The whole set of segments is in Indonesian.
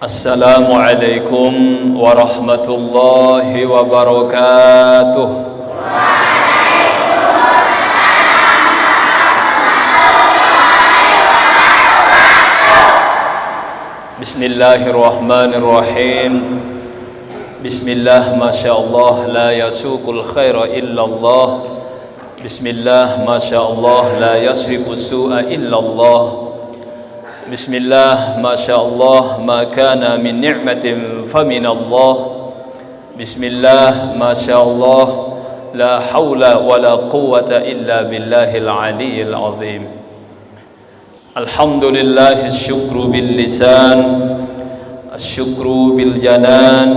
Assalamualaikum warahmatullahi wabarakatuh. Bismillahirrahmanirrahim. Bismillah, masyaallah, la yasuqul khaira illallah. Bismillah, masyaallah, la yasriqu su'a illallah. Bismillah, masyaallah, ma kana min ni'matin faminallah. Bismillah, masyaallah, la hawla wa la quwwata illa billahil aliyyil azim. Alhamdulillah, syukru bil lisan, syukru bil janan,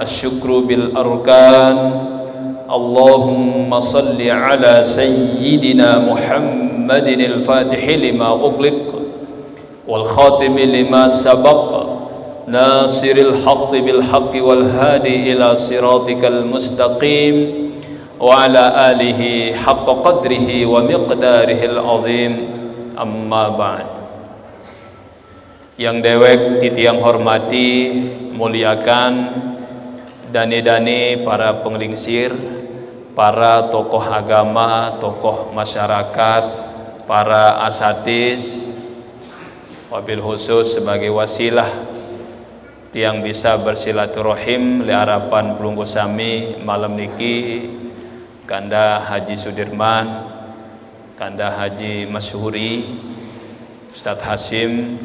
syukru bil arkan. Allahumma salli ala sayyidina Muhammadin al-fatihi lima ughliq wal khatimi lima sabaq nasiril haqqi bil haqqi wal hadi ila siratikal mustaqim wa ala alihi haqqa qadrihi wa miqdarihil azim. Amma ba'd. Yang dewek titiang hormati, muliakan dani-dani para penglingsir, para tokoh agama, tokoh masyarakat, para asatiz, wabil khusus sebagai wasilah tiang bisa bersilaturahim li harapan pelunggu sami malam niki Kanda Haji Sudirman, Kanda Haji Masyhuri, Ustadz Hasim,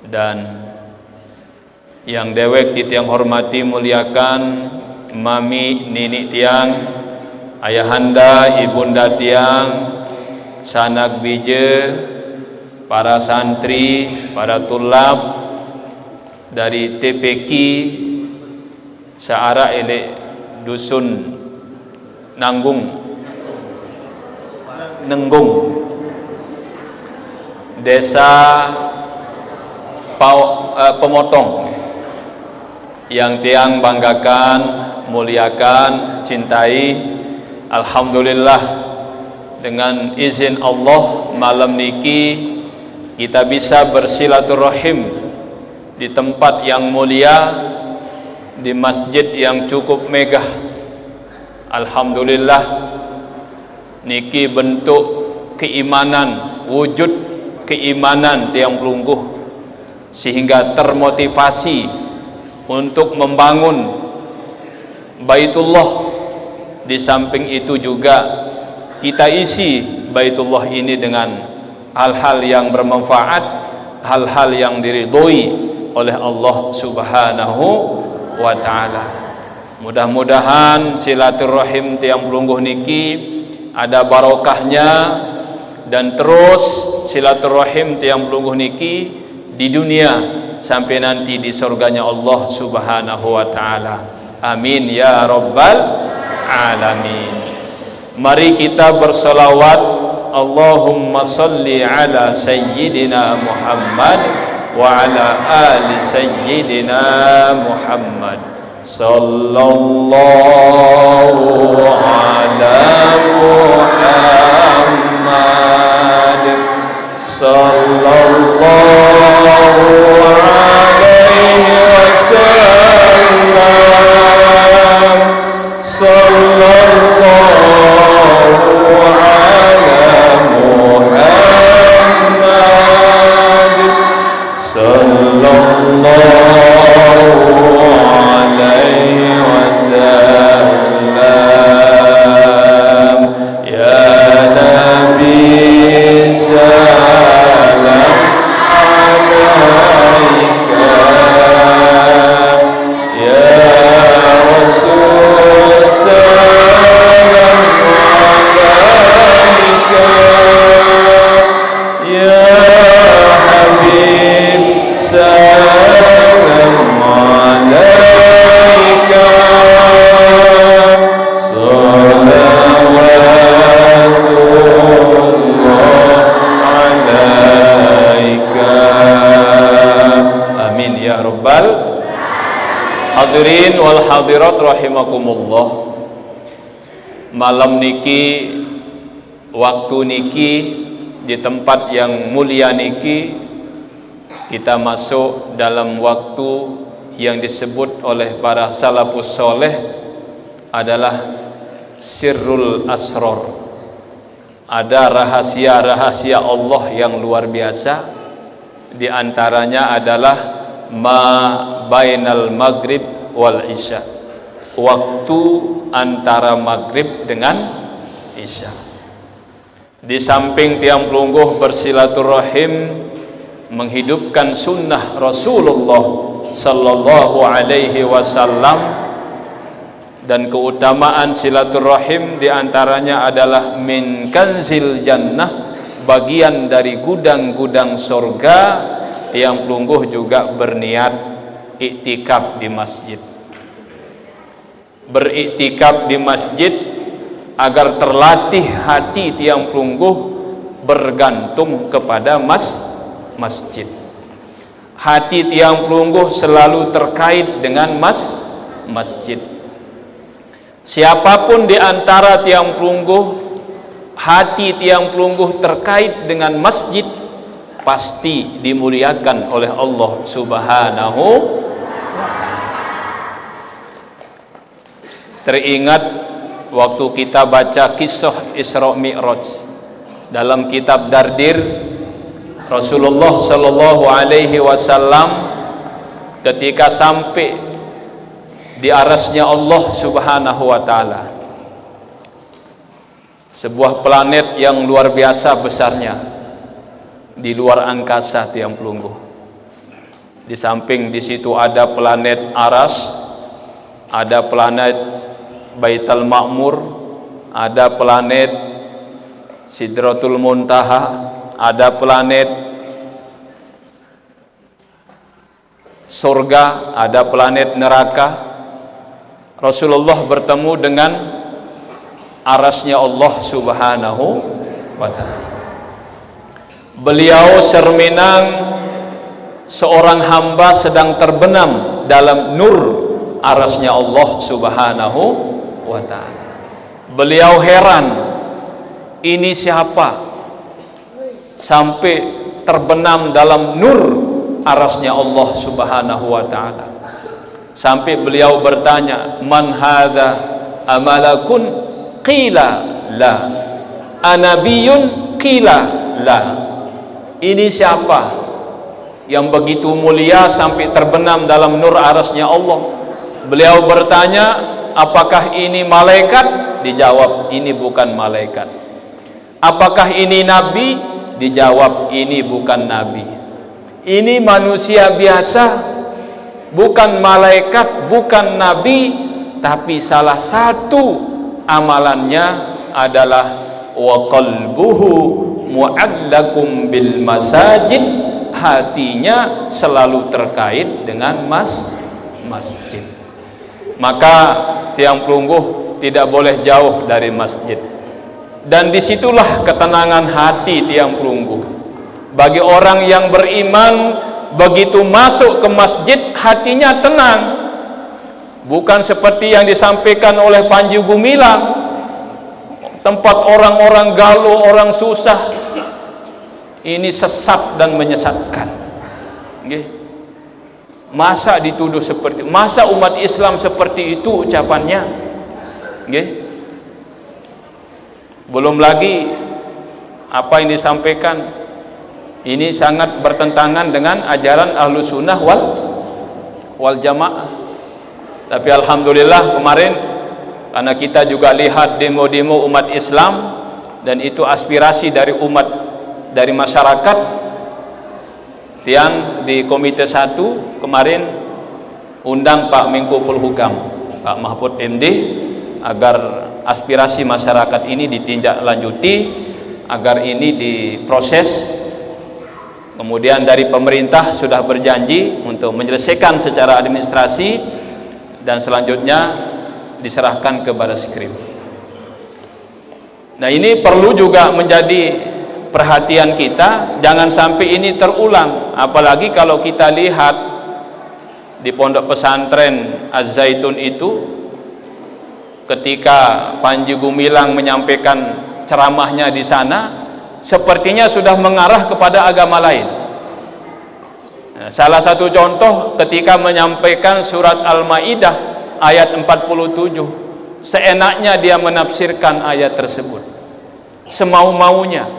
dan yang dewek di tiang hormati muliakan mami nini tiang, ayahanda ibunda tiang, sanak bije, para santri, para tulab dari TPQ searah ele dusun Nenggung, desa Pemotong, yang tiang banggakan, muliakan, cintai. Alhamdulillah, dengan izin Allah malam niki kita bisa bersilaturahim di tempat yang mulia, di masjid yang cukup megah. Alhamdulillah, niki bentuk keimanan, wujud keimanan tiang pelungguh, sehingga termotivasi untuk membangun Baitullah. Di samping itu juga kita isi Baitullah ini dengan hal-hal yang bermanfaat, hal-hal yang diridhoi oleh Allah Subhanahu wa ta'ala. Mudah-mudahan silaturahim tiang pelungguh niki ada barokahnya, dan terus silaturahim tiang pelungguh niki di dunia sampai nanti di surganya Allah Subhanahu wa ta'ala. Amin ya rabbal alamin. Mari kita bersolawat, Allahumma salli ala sayyidina Muhammad wa ala ali sayyidina Muhammad. Sallallahu ala Muhammad, sallallahu alaihi wasallam, sallallahu ala Muhammad, sallallahu alaihi wasallam. Ya Nabi salam alaika, ya Rasul salam alaika, ya Habib salam alaika, salawatullah alaika. Amin ya rabbal hadirin wal hadirat rahimakumullah. Malam niki, waktu niki, di tempat yang mulia niki, kita masuk dalam waktu yang disebut oleh para salafus soleh adalah sirrul asror. Ada rahasia-rahasia Allah yang luar biasa. Di antaranya adalah ma bainal maghrib wal isya, waktu antara maghrib dengan isya. Di samping tiang pelungguh bersilaturahim, menghidupkan sunnah Rasulullah sallallahu alaihi wasallam, dan keutamaan silaturahim diantaranya adalah min kanzil jannah, bagian dari gudang-gudang surga. Tiang pelungguh juga berniat iktikaf di masjid, beriktikaf di masjid agar terlatih hati tiang pelungguh bergantung kepada masjid. Hati tiang pelungguh selalu terkait dengan masjid. Siapapun di antara tiang pelungguh, hati tiang pelungguh terkait dengan masjid, pasti dimuliakan oleh Allah Subhanahu. Teringat waktu kita baca kisah Isra Mi'raj dalam kitab Dardir, Rasulullah sallallahu alaihi wasallam ketika sampai di arasnya Allah Subhanahu wa taala, sebuah planet yang luar biasa besarnya di luar angkasa tiang pelungguh. Di samping di situ ada planet Aras, ada planet Baitul Ma'mur, ada planet Sidratul Muntaha, ada planet surga, ada planet neraka. Rasulullah bertemu dengan arasnya Allah Subhanahu wa ta'ala. Beliau cerminan seorang hamba sedang terbenam dalam nur arasnya Allah Subhanahu wa ta'ala. Beliau heran, ini siapa sampai terbenam dalam nur arasnya Allah Subhanahu wa ta'ala. Sampai beliau bertanya, man hadza amalakun, qila la, anabiyun, qila la. Ini siapa yang begitu mulia sampai terbenam dalam nur arasnya Allah? Beliau bertanya, apakah ini malaikat? Dijawab, ini bukan malaikat. Apakah ini nabi? Dijawab, ini bukan nabi. Ini manusia biasa, bukan malaikat, bukan nabi, tapi salah satu amalannya adalah wa qalbuhu mu'allakum bil masajid, hatinya selalu terkait dengan masjid. Maka tiang pelungguh tidak boleh jauh dari masjid, dan disitulah ketenangan hati tiang pelungguh. Bagi orang yang beriman, begitu masuk ke masjid hatinya tenang, bukan seperti yang disampaikan oleh Panji Gumilang, tempat orang-orang galuh, orang susah. Ini sesat dan menyesatkan. Masa dituduh seperti, masa umat Islam seperti itu ucapannya? Belum lagi apa yang disampaikan, ini sangat bertentangan dengan ajaran Ahlus Sunnah wal Jamaah. Tapi alhamdulillah kemarin, karena kita juga lihat demo-demo umat Islam, dan itu aspirasi dari umat, dari masyarakat, tiang di Komite 1 kemarin undang Pak Menko Polhukam, Pak Mahfud MD, agar aspirasi masyarakat ini ditindaklanjuti, agar ini diproses. Kemudian dari pemerintah sudah berjanji untuk menyelesaikan secara administrasi, dan selanjutnya diserahkan ke Barisskrim. Nah, ini perlu juga menjadi perhatian kita, jangan sampai ini terulang. Apalagi kalau kita lihat di pondok pesantren Az-Zaitun itu, ketika Panji Gumilang menyampaikan ceramahnya di sana, sepertinya sudah mengarah kepada agama lain. Salah satu contoh ketika menyampaikan surat Al-Maidah ayat 47, seenaknya dia menafsirkan ayat tersebut, semau-maunya.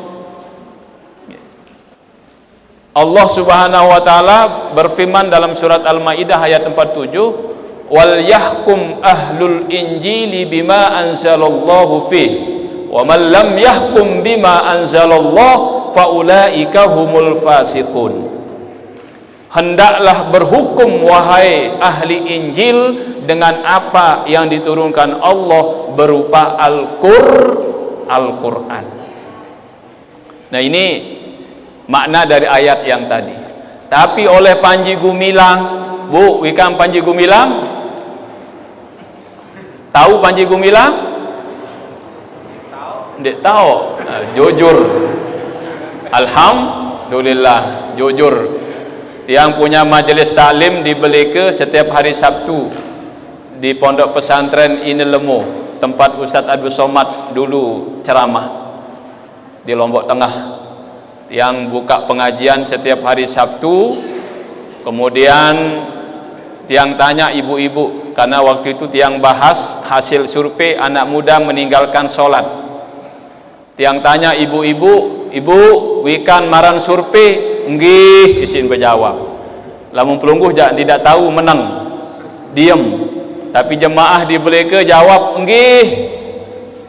Allah Subhanahu wa taala berfirman dalam surat Al-Maidah ayat 47, wal yahkum ahlul injili bima anzalallahu fi wa man lam yahkum bima anzalallahu faulaika humul fasiqun. Hendaklah berhukum wahai ahli Injil dengan apa yang diturunkan Allah berupa Al-Qur'an. Nah, ini makna dari ayat yang tadi. Tapi oleh Panji Gumilang, Bu, wikan Panji Gumilang? Tahu Panji Gumilang? Tidak tahu. Jujur. Alhamdulillah, jujur. Yang punya majelis taklim di Beleka setiap hari Sabtu di Pondok Pesantren Inelemo, tempat Ustaz Abdul Somad dulu ceramah di Lombok Tengah. Yang buka pengajian setiap hari Sabtu. Kemudian tiang tanya ibu-ibu, karena waktu itu tiang bahas hasil survei anak muda meninggalkan sholat. Tiang tanya ibu-ibu, ibu wikan maran survei? Nggih, isin berjawab. Lamun pelungguh tidak tahu menang, diam. Tapi jemaah di Beleka jawab nggih.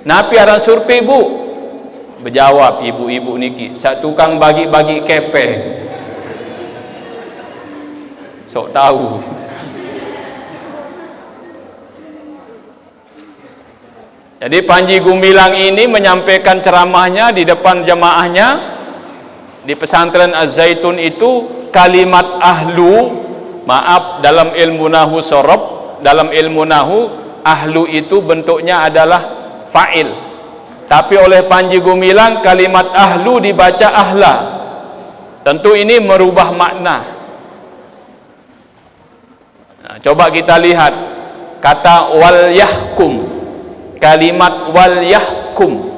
Napi aran survei bu? Berjawab ibu-ibu niki, sak tukang bagi-bagi kepe. Sok tahu. Jadi Panji Gumilang ini menyampaikan ceramahnya di depan jemaahnya di pesantren Az-Zaitun itu, kalimat ahlu, maaf, dalam ilmu nahu sorob, dalam ilmu nahu ahlu itu bentuknya adalah fa'il, tapi oleh Panji Gumilang kalimat ahlu dibaca ahla. Tentu ini merubah makna. Nah, coba kita lihat kata wal yahkum, kalimat wal yahkum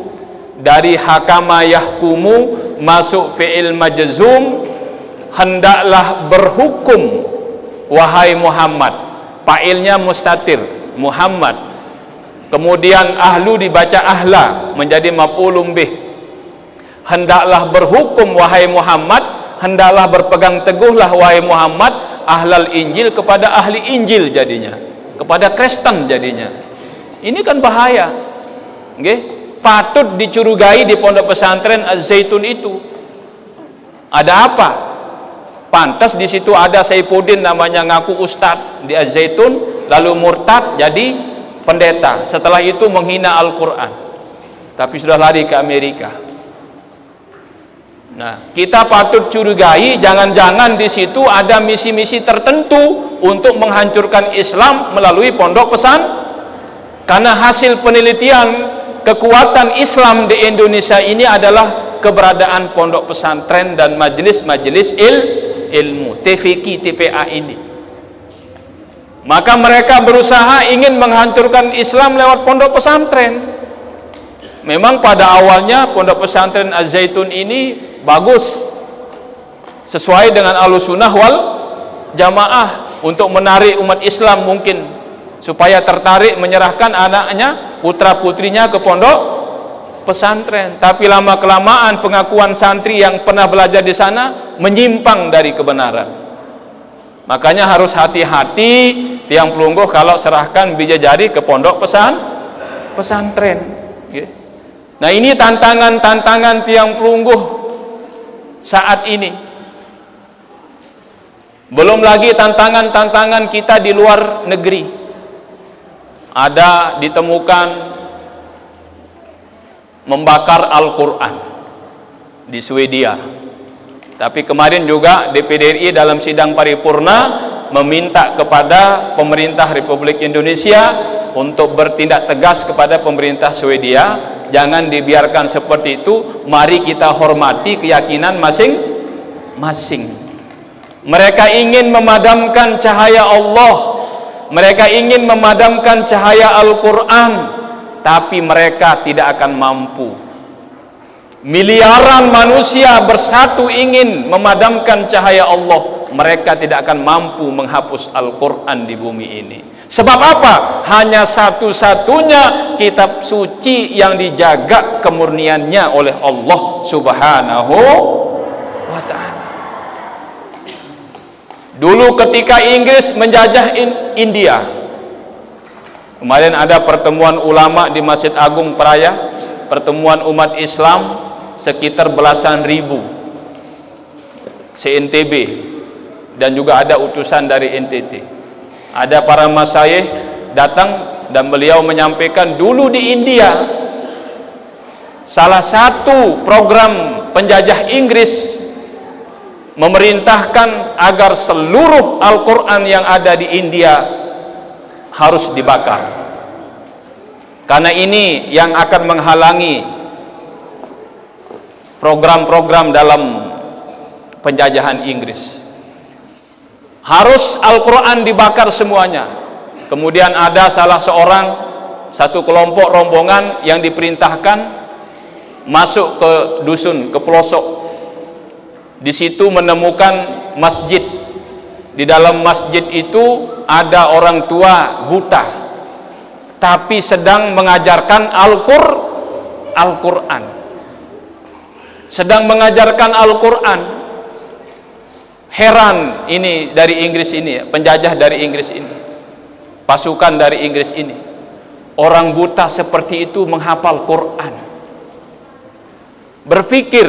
dari hakama yahkumu masuk fi'il majzum, hendaklah berhukum wahai Muhammad, fa'ilnya mustatir Muhammad, kemudian ahlu dibaca ahla menjadi maf'ulun bih. Hendaklah berhukum wahai Muhammad, hendaklah berpegang teguhlah wahai Muhammad ahlal Injil kepada ahli Injil, jadinya kepada Kristen jadinya. Ini kan bahaya, nggih? Patut dicurigai di pondok pesantren Az-Zaitun itu. Ada apa? Pantas di situ ada Saifuddin namanya ngaku ustadz di Az-Zaitun, lalu murtad jadi pendeta. Setelah itu menghina Al-Quran. Tapi sudah lari ke Amerika. Nah, kita patut curigai, jangan-jangan di situ ada misi-misi tertentu untuk menghancurkan Islam melalui pondok pesantren. Karena hasil penelitian kekuatan Islam di Indonesia ini adalah keberadaan pondok pesantren dan majelis-majelis ilmu, TFQ, TPA ini. Maka mereka berusaha ingin menghancurkan Islam lewat pondok pesantren. Memang pada awalnya pondok pesantren Az-Zaitun ini bagus, sesuai dengan Ahlussunnah wal Jamaah, untuk menarik umat Islam mungkin, supaya tertarik menyerahkan anaknya, putra putrinya ke pondok pesantren. Tapi lama kelamaan pengakuan santri yang pernah belajar di sana menyimpang dari kebenaran. Makanya harus hati-hati tiang pelungguh kalau serahkan bidadari ke pondok pesantren. Nah, ini tantangan-tantangan tiang pelungguh saat ini. Belum lagi tantangan-tantangan kita di luar negeri. Ada ditemukan membakar Al-Quran di Swedia. Tapi kemarin juga DPD RI dalam sidang paripurna meminta kepada pemerintah Republik Indonesia untuk bertindak tegas kepada pemerintah Swedia. Jangan dibiarkan seperti itu. Mari kita hormati keyakinan masing-masing. Mereka ingin memadamkan cahaya Allah, mereka ingin memadamkan cahaya Al-Quran, tapi mereka tidak akan mampu. Miliaran manusia bersatu ingin memadamkan cahaya Allah, mereka tidak akan mampu menghapus Al-Quran di bumi ini. Sebab apa? Hanya satu-satunya kitab suci yang dijaga kemurniannya oleh Allah Subhanahu wa ta'ala. Dulu ketika Inggris menjajah India, kemarin ada pertemuan ulama di Masjid Agung Peraya, pertemuan umat Islam sekitar belasan ribu se-NTB, dan juga ada utusan dari NTT. Ada para masyayikh datang dan beliau menyampaikan dulu di India salah satu program penjajah Inggris memerintahkan agar seluruh Al-Quran yang ada di India harus dibakar, karena ini yang akan menghalangi program-program dalam penjajahan Inggris. Harus Al-Quran dibakar semuanya. Kemudian ada salah seorang, satu kelompok rombongan yang diperintahkan masuk ke dusun, ke pelosok. Di situ menemukan masjid. Di dalam masjid itu ada orang tua buta, tapi sedang mengajarkan Al-Quran. Sedang mengajarkan Al-Quran. Heran ini dari Inggris ini, penjajah dari Inggris ini, pasukan dari Inggris ini, orang buta seperti itu menghafal Quran. Berpikir,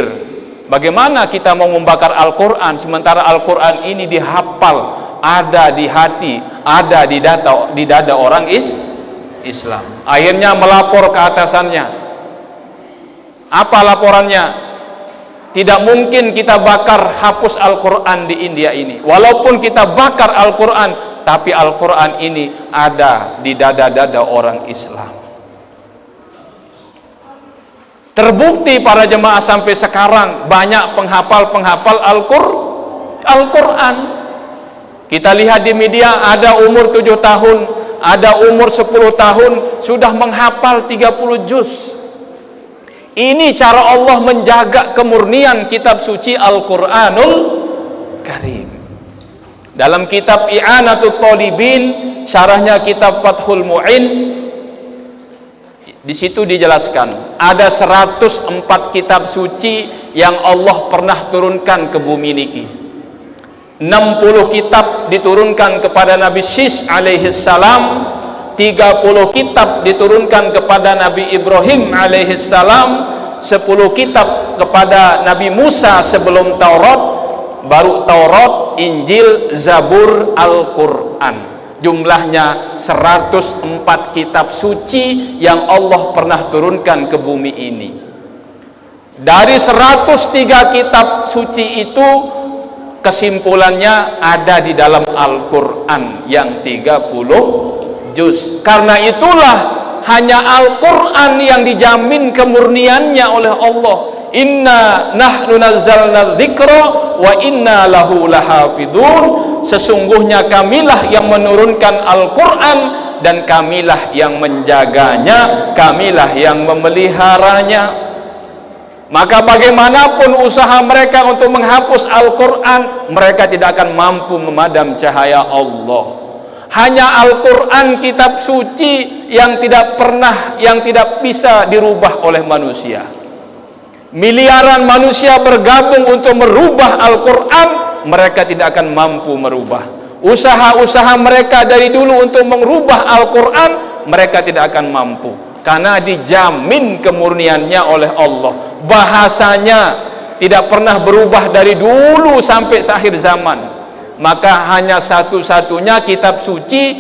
bagaimana kita mau membakar Al-Quran sementara Al-Quran ini dihafal, ada di hati, ada di dada orang Islam. Akhirnya melapor ke atasannya. Apa laporannya? Tidak mungkin kita bakar, hapus Al-Quran di India ini. Walaupun kita bakar Al-Quran, tapi Al-Quran ini ada di dada-dada orang Islam. Terbukti para jemaah sampai sekarang banyak penghafal Al-Quran. Kita lihat di media, ada umur 7 tahun, ada umur 10 tahun, sudah menghafal 30 juz. Ini cara Allah menjaga kemurnian kitab suci Al-Quranul Karim. Dalam kitab I'anatul Talibin, syarahnya kitab Fathul Mu'in, di situ dijelaskan ada 104 kitab suci yang Allah pernah turunkan ke bumi niki. 60 kitab diturunkan kepada Nabi Syis alaihi salam, 30 kitab diturunkan kepada Nabi Ibrahim alaihissalam, 10 kitab kepada Nabi Musa sebelum Taurat, baru Taurat, Injil, Zabur, Al-Quran. Jumlahnya 104 kitab suci yang Allah pernah turunkan ke bumi ini. Dari 103 kitab suci itu, kesimpulannya ada di dalam Al-Quran yang 30 juz. Karena itulah hanya Al-Quran yang dijamin kemurniannya oleh Allah. Inna nahnu nazzalna dzikra wa inna lahu lahafidun. Sesungguhnya kamilah yang menurunkan Al-Quran dan kamilah yang menjaganya, kamilah yang memeliharanya. Maka bagaimanapun usaha mereka untuk menghapus Al-Quran, mereka tidak akan mampu memadam cahaya Allah. Hanya Al-Quran kitab suci yang tidak bisa dirubah oleh manusia. Miliaran manusia bergabung untuk merubah Al-Quran, mereka tidak akan mampu merubah. Usaha-usaha mereka dari dulu untuk merubah Al-Quran, mereka tidak akan mampu, karena dijamin kemurniannya oleh Allah. Bahasanya tidak pernah berubah dari dulu sampai akhir zaman. Maka hanya satu-satunya kitab suci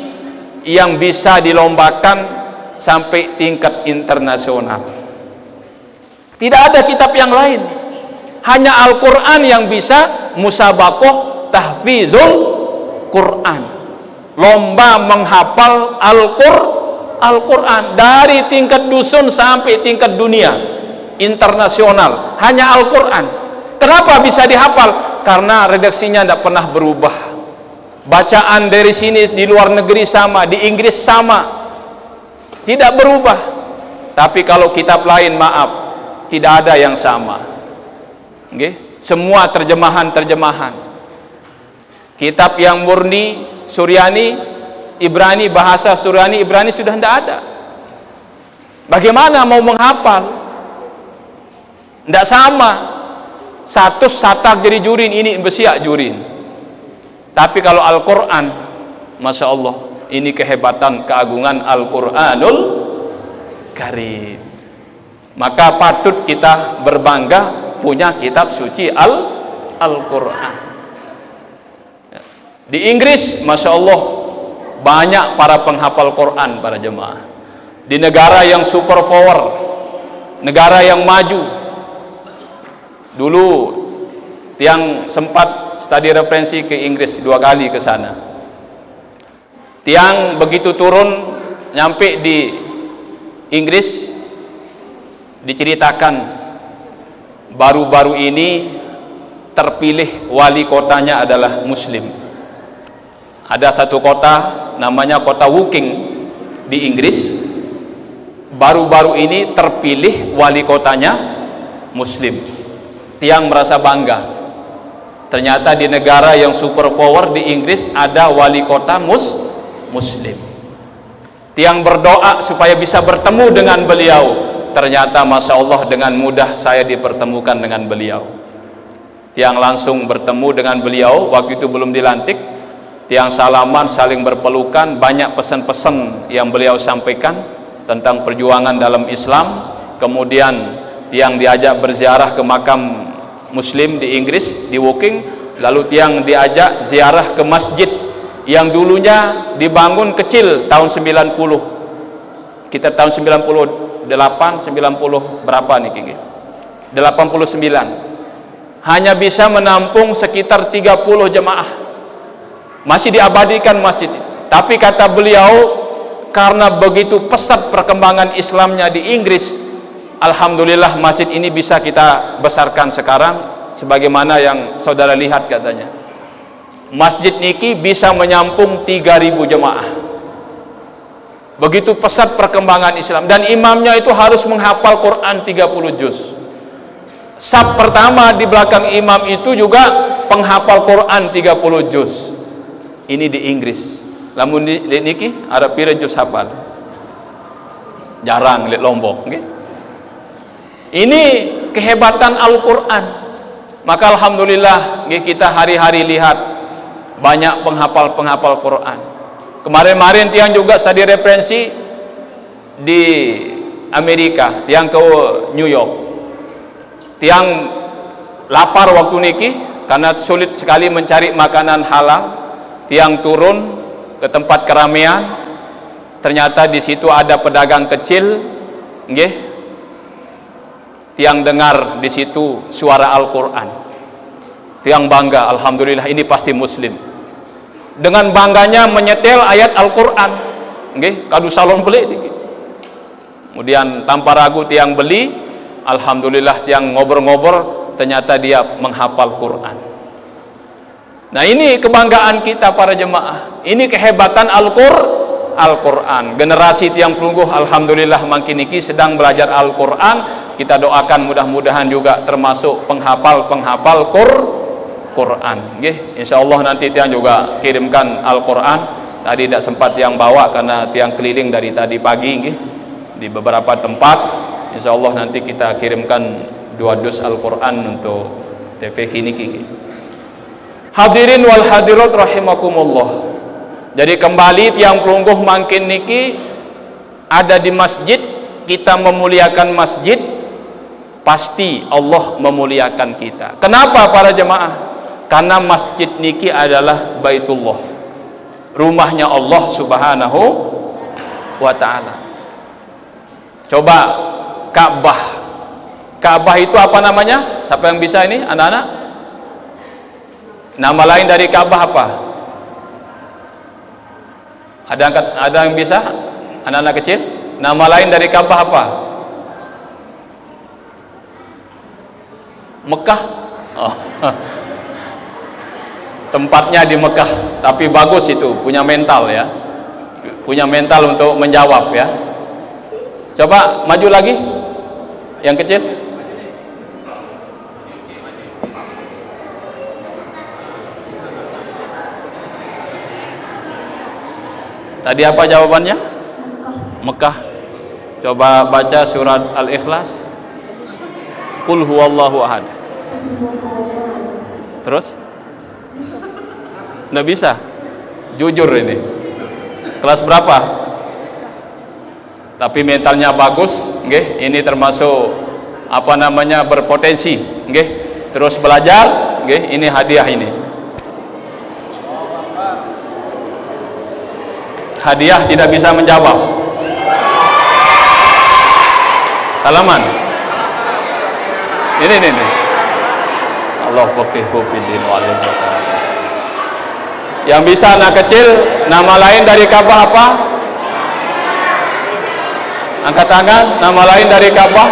yang bisa dilombakan sampai tingkat internasional. Tidak ada kitab yang lain. Hanya Al-Quran yang bisa musabaqah tahfizul Quran. Lomba menghafal Al-Quran dari tingkat dusun sampai tingkat dunia internasional. Hanya Al-Quran. Kenapa bisa dihafal? Karena redaksinya tidak pernah berubah. Bacaan dari sini di luar negeri sama, di Inggris sama, tidak berubah. Tapi kalau kitab lain, maaf, tidak ada yang sama. Okay? Semua terjemahan-terjemahan. Kitab yang murni Suryani, Ibrani, bahasa Suryani, Ibrani sudah tidak ada. Bagaimana mau menghafal? Tidak sama. Satu satak jadi jurin, ini besiak jurin. Tapi kalau Al-Quran, Masya Allah, ini kehebatan, keagungan Al-Quranul Karim. Maka patut kita berbangga punya kitab suci Al-Quran. Di Inggris, Masya Allah, banyak para penghafal Quran, para jemaah. Di negara yang super power, negara yang maju. Dulu Tiang sempat studi referensi ke Inggris 2 kali ke sana. Tiang begitu turun nyampe di Inggris, diceritakan baru-baru ini terpilih wali kotanya adalah Muslim. Ada satu kota namanya kota Woking di Inggris, baru-baru ini terpilih wali kotanya Muslim. Tiang merasa bangga, ternyata di negara yang super power di Inggris ada wali kota Muslim. Tiang berdoa supaya bisa bertemu dengan beliau, ternyata Masya Allah dengan mudah saya dipertemukan dengan beliau. Tiang langsung bertemu dengan beliau, waktu itu belum dilantik. Tiang salaman, saling berpelukan, banyak pesan-pesan yang beliau sampaikan tentang perjuangan dalam Islam. Kemudian Tiang diajak berziarah ke makam Muslim di Inggris, di Woking. Lalu Tiang diajak ziarah ke masjid yang dulunya dibangun kecil tahun 90. Kita tahun 98, 90 berapa nih Kiki? 89. Hanya bisa menampung sekitar 30 jemaah. Masih diabadikan masjid. Tapi kata beliau, karena begitu pesat perkembangan Islamnya di Inggris, alhamdulillah masjid ini bisa kita besarkan sekarang sebagaimana yang saudara lihat katanya. Masjid niki bisa menyampung 3.000 jemaah. Begitu pesat perkembangan Islam, dan imamnya itu harus menghafal Quran 30 juz. Saf pertama di belakang imam itu juga penghafal Quran 30 juz. Ini di Inggris. Lamun di niki ada pira juz hafal? Jarang lihat Lombok, okay? Ini kehebatan Al-Quran. Maka alhamdulillah kita hari-hari lihat banyak penghafal-penghafal Quran. Kemarin-kemarin Tiang juga studi referensi di Amerika, Tiang ke New York. Tiang lapar waktu niki karena sulit sekali mencari makanan halal. Tiang turun ke tempat keramaian, ternyata di situ ada pedagang kecil, nggih. Tiang dengar di situ suara Al-Quran. Tiang bangga, alhamdulillah ini pasti Muslim. Dengan bangganya menyetel ayat Al-Quran, nggih, kadu salon beli dikit. Kemudian tanpa ragu Tiang beli, alhamdulillah Tiang ngobrol-ngobrol, ternyata dia menghafal Quran. Nah, ini kebanggaan kita para jemaah. Ini kehebatan Al-Quran. Generasi Tiang Pelungguh alhamdulillah makin niki sedang belajar Al-Quran. Kita doakan mudah-mudahan juga termasuk penghafal Quran. Nggih, insyaallah nanti Tiang juga kirimkan Al-Quran. Tadi tidak sempat Tiang bawa karena Tiang keliling dari tadi pagi, nggih, di beberapa tempat. Insyaallah nanti kita kirimkan 2 dus Al-Quran untuk TPQ niki. Hadirin wal hadirat rahimakumullah. Jadi kembali Tiang Pelungguh makin niki ada di masjid, kita memuliakan masjid, pasti Allah memuliakan kita. Kenapa para jemaah? Karena masjid niki adalah Baitullah, rumahnya Allah Subhanahu wa ta'ala. Coba Ka'bah. Ka'bah itu apa namanya? Siapa yang bisa ini anak-anak? Nama lain dari Ka'bah apa? Ada yang bisa? Anak-anak kecil? Nama lain dari Ka'bah apa? Mekah. Oh. Tempatnya di Mekah, tapi bagus itu, punya mental ya. Punya mental untuk menjawab ya. Coba maju lagi. Yang kecil. Tadi apa jawabannya? Mekah. Coba baca surat Al-Ikhlas. Qul huwallahu ahad. Terus? Nggak bisa? Jujur ini. Kelas berapa? Tapi mentalnya bagus, nggih. Ini termasuk apa namanya, berpotensi, nggih. Terus belajar, nggih. Ini hadiah ini. Hadiah tidak bisa menjawab. Halaman. Ini. Allah faqihu fiddin wa alim. Yang bisa anak kecil, nama lain dari Ka'bah apa? Angkat tangan. Nama lain dari Ka'bah?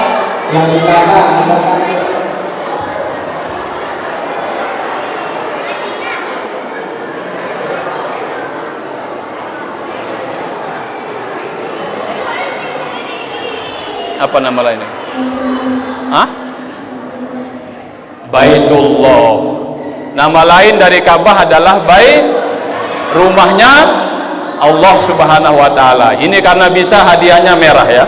Apa nama lainnya? Hah? Baitullah. Nama lain dari Ka'bah adalah bait, rumahnya Allah Subhanahu wa taala. Ini karena bisa hadiahnya merah ya.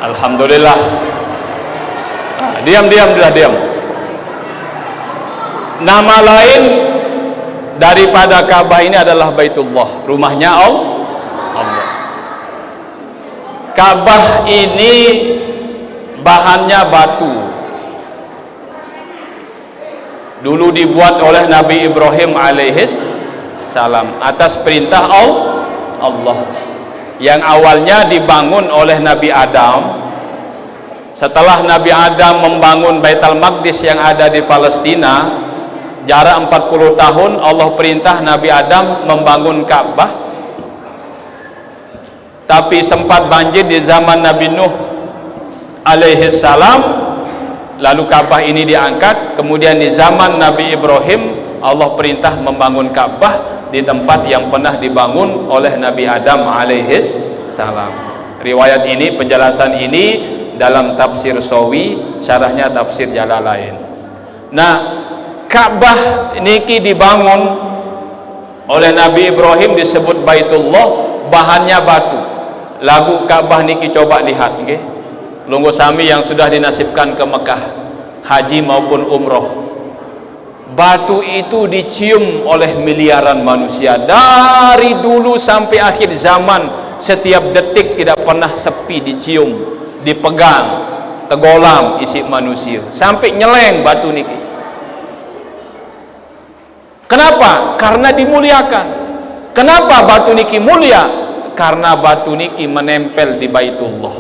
Alhamdulillah. Diam. Nama lain daripada Ka'bah ini adalah Baitullah, rumahnya Allah. Ka'bah ini bahannya batu. Dulu dibuat oleh Nabi Ibrahim alaihis salam atas perintah Allah. Yang awalnya dibangun oleh Nabi Adam. Setelah Nabi Adam membangun Baitul Maqdis yang ada di Palestina, jarak 40 tahun, Allah perintah Nabi Adam membangun Ka'bah. Tapi sempat banjir di zaman Nabi Nuh alaihi salam, lalu Ka'bah ini diangkat. Kemudian di zaman Nabi Ibrahim, Allah perintah membangun Ka'bah di tempat yang pernah dibangun oleh Nabi Adam alaihi salam. Riwayat ini, penjelasan ini dalam tafsir Sawi, syarahnya tafsir Jalalain. Nah, Ka'bah niki dibangun oleh Nabi Ibrahim, disebut Baitullah, bahannya batu. Lagu Ka'bah niki coba lihat nggih. Lungguh sami yang sudah dinasibkan ke Mekah, haji maupun umroh. Batu itu dicium oleh miliaran manusia dari dulu sampai akhir zaman. Setiap detik tidak pernah sepi dicium, dipegang, tegolam isi manusia sampai nyeleng batu niki. Kenapa? Karena dimuliakan. Kenapa batu niki mulia? Karena batu niki menempel di Baitullah.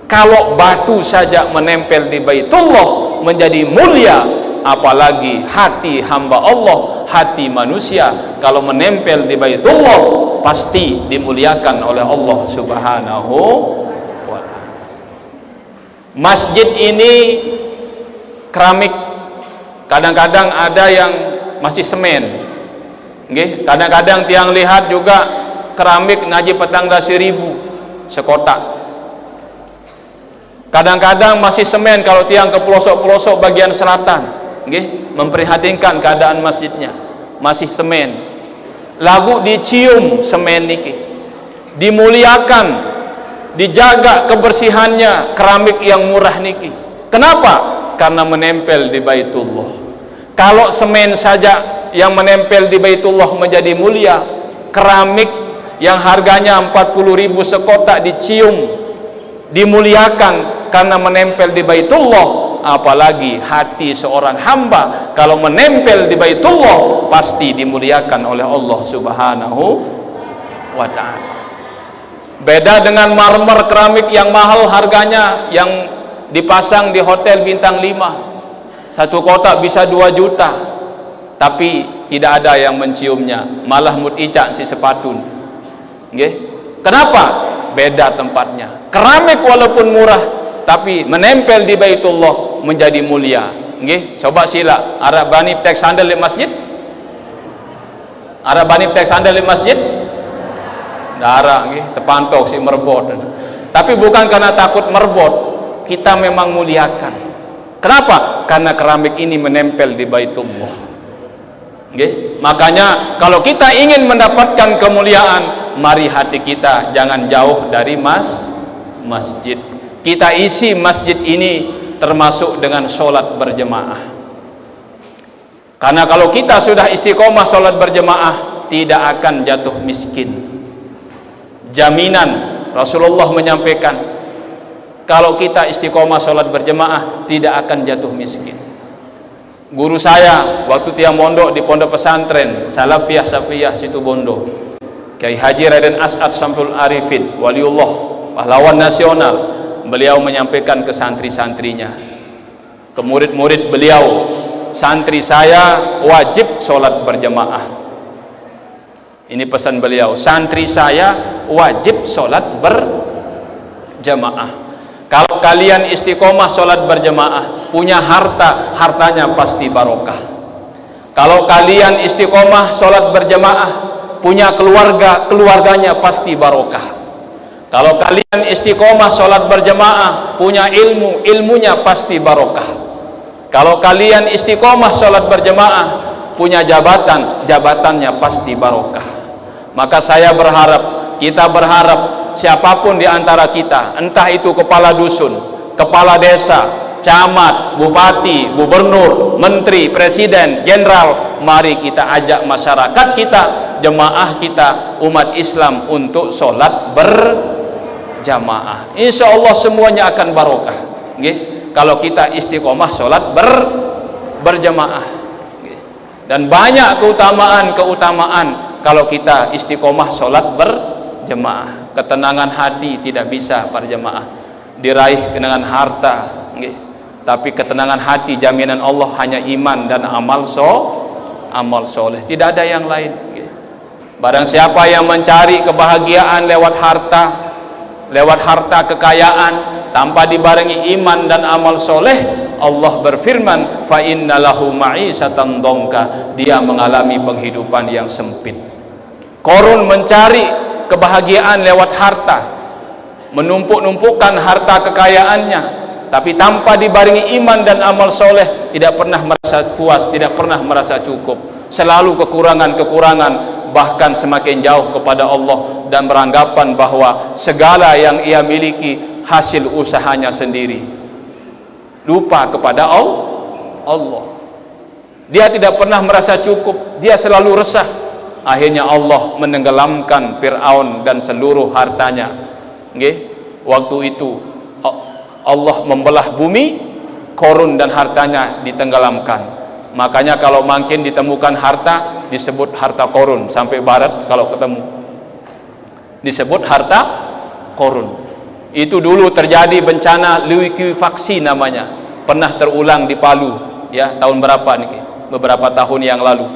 Kalau batu saja menempel di Baitullah menjadi mulia, apalagi hati hamba Allah, hati manusia kalau menempel di Baitullah pasti dimuliakan oleh Allah Subhanahu wa ta'ala. Masjid ini keramik, kadang-kadang ada yang masih semen, nggih. Kadang-kadang tiang lihat juga keramik naji petang dah 1000 sekotak. Kadang-kadang masih semen kalau tiang ke pelosok-pelosok bagian selatan, nggih, memprihatinkan keadaan masjidnya masih semen. Lagu dicium semen niki, dimuliakan, dijaga kebersihannya keramik yang murah niki. Kenapa? Karena menempel di Baitullah. Kalau semen saja yang menempel di Baitullah menjadi mulia, keramik yang harganya 40.000 sekotak dicium, dimuliakan karena menempel di Baitullah, apalagi hati seorang hamba kalau menempel di Baitullah pasti dimuliakan oleh Allah Subhanahu wa ta'ala. Beda dengan marmer keramik yang mahal harganya, yang dipasang di hotel bintang 5, satu kotak bisa 2 juta, tapi tidak ada yang menciumnya, malah muticak si sepatun, nggih. Kenapa? Beda tempatnya. Keramik walaupun murah tapi menempel di Baitullah menjadi mulia, nggih. Coba sila Arab Bani tek sandal di masjid, Ada bani tek sandal di masjid? Darah nggih, tepantok si merbot. Tapi bukan karena takut merbot, kita memang muliakan. Kenapa? Karena keramik ini menempel di Baitullah. Nggih, makanya kalau kita ingin mendapatkan kemuliaan, mari hati kita jangan jauh dari masjid. Kita isi masjid ini termasuk dengan sholat berjemaah. Karena kalau kita sudah istiqomah sholat berjemaah, tidak akan jatuh miskin. Jaminan Rasulullah menyampaikan, kalau kita istiqomah sholat berjemaah, tidak akan jatuh miskin. Guru saya waktu dia mondok di pondok pesantren Salafiyah Safiyah Situbondo, Kiai Haji Raden As'ad Syamsul Arifin, waliullah, pahlawan nasional, beliau menyampaikan ke santri-santrinya, ke murid-murid beliau, santri saya wajib sholat berjemaah. Ini pesan beliau, santri saya wajib sholat berjemaah. Kalau kalian istiqomah sholat berjemaah, punya harta, hartanya pasti barokah. Kalau kalian istiqomah sholat berjemaah, punya keluarga, keluarganya pasti barokah. Kalau kalian istiqomah sholat berjemaah, punya ilmu, ilmunya pasti barokah. Kalau kalian istiqomah sholat berjemaah, punya jabatan, jabatannya pasti barokah. Maka saya berharap, kita berharap, siapapun di antara kita, entah itu kepala dusun, kepala desa, camat, bupati, gubernur, menteri, presiden, jenderal, mari kita ajak masyarakat kita, jemaah kita, umat Islam untuk sholat berjamaah. Insya Allah semuanya akan barokah. Nggih. Kalau kita istiqomah sholat berjamaah, dan banyak keutamaan kalau kita istiqomah sholat berjamaah. Ketenangan hati tidak bisa berjamaah diraih dengan harta, tapi ketenangan hati jaminan Allah hanya iman dan amal soleh, tidak ada yang lain. Barang siapa yang mencari kebahagiaan lewat harta kekayaan tanpa dibarengi iman dan amal soleh, Allah berfirman, fa innalahu ma'isatan dongka, dia mengalami penghidupan yang sempit. Korun mencari kebahagiaan lewat harta, menumpuk-numpukkan harta kekayaannya, tapi tanpa dibarengi iman dan amal soleh, tidak pernah merasa puas, tidak pernah merasa cukup, selalu kekurangan-kekurangan, bahkan semakin jauh kepada Allah dan beranggapan bahwa segala yang ia miliki hasil usahanya sendiri, lupa kepada Allah. Dia tidak pernah merasa cukup, dia selalu resah. Akhirnya Allah menenggelamkan Fir'aun dan seluruh hartanya. Waktu itu Allah membelah bumi, Korun dan hartanya ditenggelamkan. Makanya kalau makin ditemukan harta, disebut harta Korun. Sampai barat kalau ketemu, disebut harta Korun. Itu dulu terjadi bencana likuifaksi namanya, pernah terulang di Palu, ya, tahun berapa nih? Beberapa tahun yang lalu.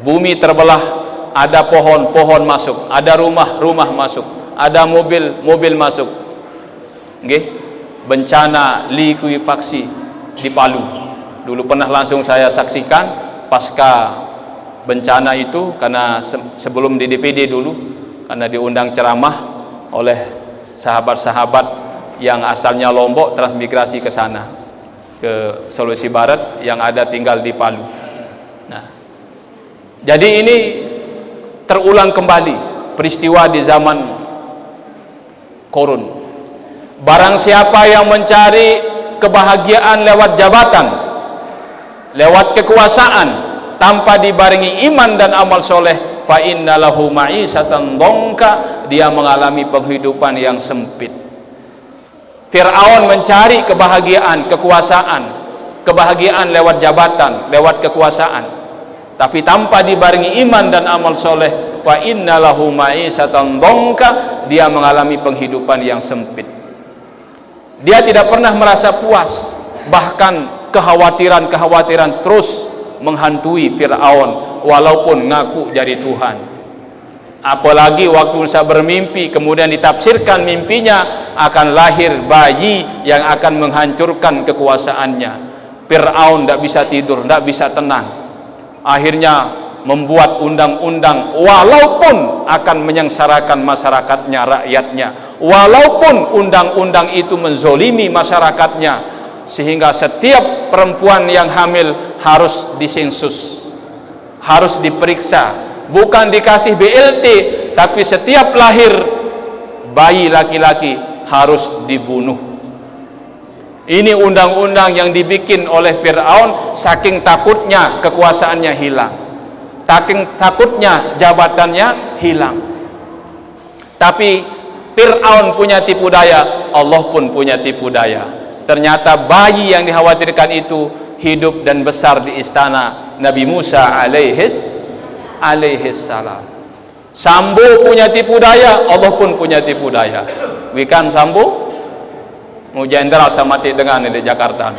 Bumi terbelah, ada pohon masuk, ada rumah masuk, ada mobil masuk. Bencana likuifaksi di Palu. Dulu pernah langsung saya saksikan pasca bencana itu, karena sebelum di DPD dulu, karena diundang ceramah oleh sahabat-sahabat yang asalnya Lombok transmigrasi ke sana, ke Sulawesi Barat, yang ada tinggal di Palu. Nah, jadi ini terulang kembali peristiwa di zaman Korun. Barang siapa yang mencari kebahagiaan lewat jabatan, lewat kekuasaan, tanpa dibarengi iman dan amal soleh, fa innalahu ma'isatan dongka, dia mengalami penghidupan yang sempit. Fir'aun mencari kebahagiaan, kekuasaan, kebahagiaan lewat jabatan, lewat kekuasaan, tapi tanpa dibarengi iman dan amal soleh, fa innalahu ma'isatan dongka, dia mengalami penghidupan yang sempit. Dia tidak pernah merasa puas, bahkan kekhawatiran terus menghantui Fir'aun walaupun ngaku jadi Tuhan. Apalagi waktu saya bermimpi, kemudian ditafsirkan mimpinya akan lahir bayi yang akan menghancurkan kekuasaannya. Fir'aun tidak bisa tidur, tidak bisa tenang. Akhirnya membuat undang-undang walaupun akan menyengsarakan masyarakatnya, rakyatnya, walaupun undang-undang itu menzolimi masyarakatnya, sehingga setiap perempuan yang hamil harus disensus, harus diperiksa, bukan dikasih BLT, tapi setiap lahir bayi laki-laki harus dibunuh. Ini undang-undang yang dibikin oleh Fir'aun saking takutnya kekuasaannya hilang, saking takutnya jabatannya hilang. Tapi Fir'aun punya tipu daya, Allah pun punya tipu daya. Ternyata bayi yang dikhawatirkan itu hidup dan besar di istana Nabi Musa alaihis salam. Sambo punya tipu daya, Allah pun punya tipu daya. Wikan Sambo mau jenderal sama mati dengan di Jakarta.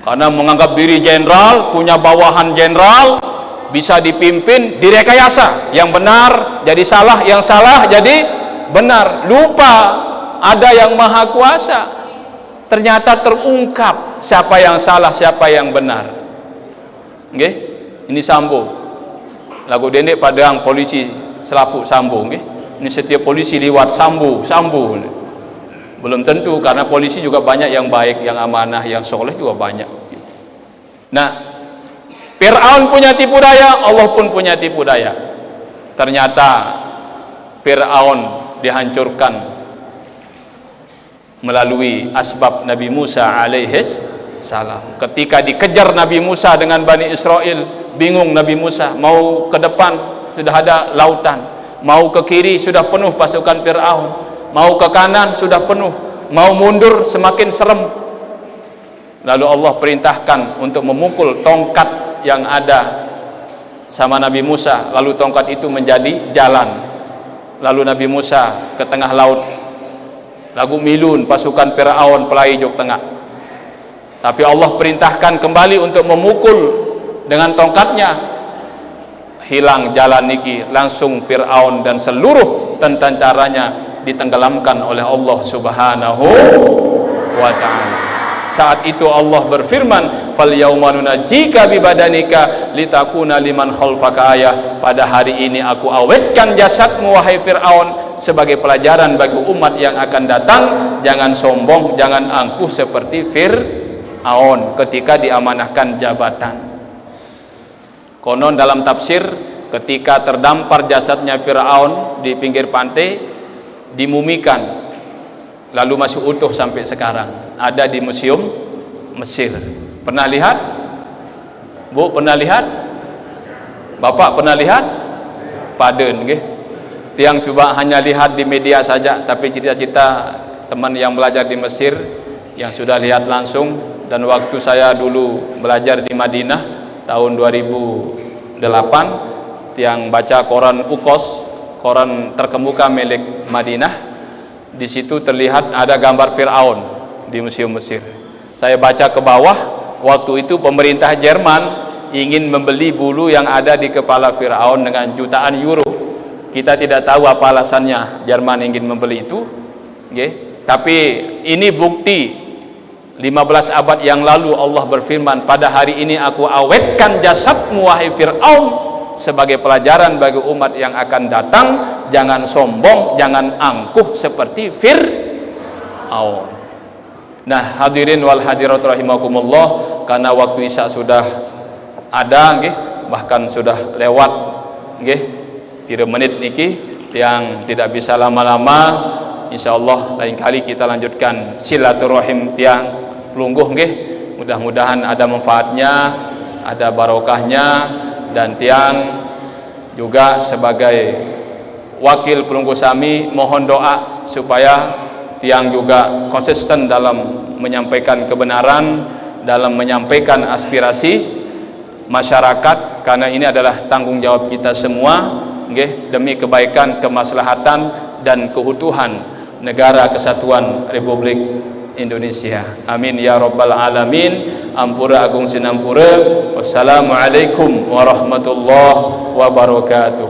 Karena menganggap diri jenderal, punya bawahan jenderal, bisa dipimpin, direkayasa. Yang benar jadi salah, yang salah jadi benar. Lupa ada yang maha kuasa. Ternyata terungkap siapa yang salah, siapa yang benar. Ini Sambo. Lagu Dendek Padang polisi selaput Sambo. Ini setiap polisi liwat Sambo. Belum tentu, karena polisi juga banyak yang baik, yang amanah, yang soleh juga banyak. Nah, Fir'aun punya tipu daya, Allah pun punya tipu daya. Ternyata Fir'aun dihancurkan melalui asbab Nabi Musa alaihis salam. Ketika dikejar Nabi Musa dengan Bani Israel, bingung Nabi Musa, mau ke depan sudah ada lautan, mau ke kiri sudah penuh pasukan Fir'aun, mau ke kanan sudah penuh, mau mundur semakin serem. Lalu Allah perintahkan untuk memukul tongkat yang ada sama Nabi Musa, lalu tongkat itu menjadi jalan. Lalu Nabi Musa ke tengah laut, lagu milun pasukan Fir'aun pelai jok tengah. Tapi Allah perintahkan kembali untuk memukul dengan tongkatnya, hilang jalan niki, langsung Fir'aun dan seluruh tentaranya ditenggelamkan oleh Allah Subhanahu wa ta'ala. Saat itu Allah berfirman, fal yauma nunajjika bi badanika litakuna liman khalfaka ayah. Pada hari ini aku awetkan jasadmu wahai Fir'aun sebagai pelajaran bagi umat yang akan datang. Jangan sombong, jangan angkuh seperti Fir'aun ketika diamanahkan jabatan. Konon dalam tafsir, ketika terdampar jasadnya Fir'aun di pinggir pantai, dimumikan, lalu masih utuh sampai sekarang, ada di museum Mesir. Pernah lihat? Bu pernah lihat? Bapak pernah lihat? Paden, tiang coba hanya lihat di media saja, tapi cita-cita teman yang belajar di Mesir yang sudah lihat langsung. Dan waktu saya dulu belajar di Madinah tahun 2008, tiang baca koran Ukos, koran terkemuka milik Madinah, di situ terlihat ada gambar Fir'aun di museum Mesir. Saya baca ke bawah, waktu itu pemerintah Jerman ingin membeli bulu yang ada di kepala Fir'aun dengan jutaan euro. Kita tidak tahu apa alasannya Jerman ingin membeli itu, tapi ini bukti 15 abad yang lalu Allah berfirman, pada hari ini aku awetkan jasadmu wahai Fir'aun sebagai pelajaran bagi umat yang akan datang. Jangan sombong, jangan angkuh seperti Fir'aun. Nah, hadirin wal hadirat rahimakumullah, karena waktu Isya sudah ada, bahkan sudah lewat 3 menit niki, yang tidak bisa lama-lama. Insyaallah lain kali kita lanjutkan silaturahim tiang pelungguh. Mudah-mudahan ada manfaatnya, ada barokahnya. Dan tiang juga sebagai wakil pelungguh sami mohon doa supaya tiang juga konsisten dalam menyampaikan kebenaran, dalam menyampaikan aspirasi masyarakat, karena ini adalah tanggung jawab kita semua, demi kebaikan, kemaslahatan dan keutuhan negara kesatuan Republik Indonesia. Amin ya rabbal alamin. Ampura agung sinampura. Wassalamualaikum warahmatullahi wabarakatuh.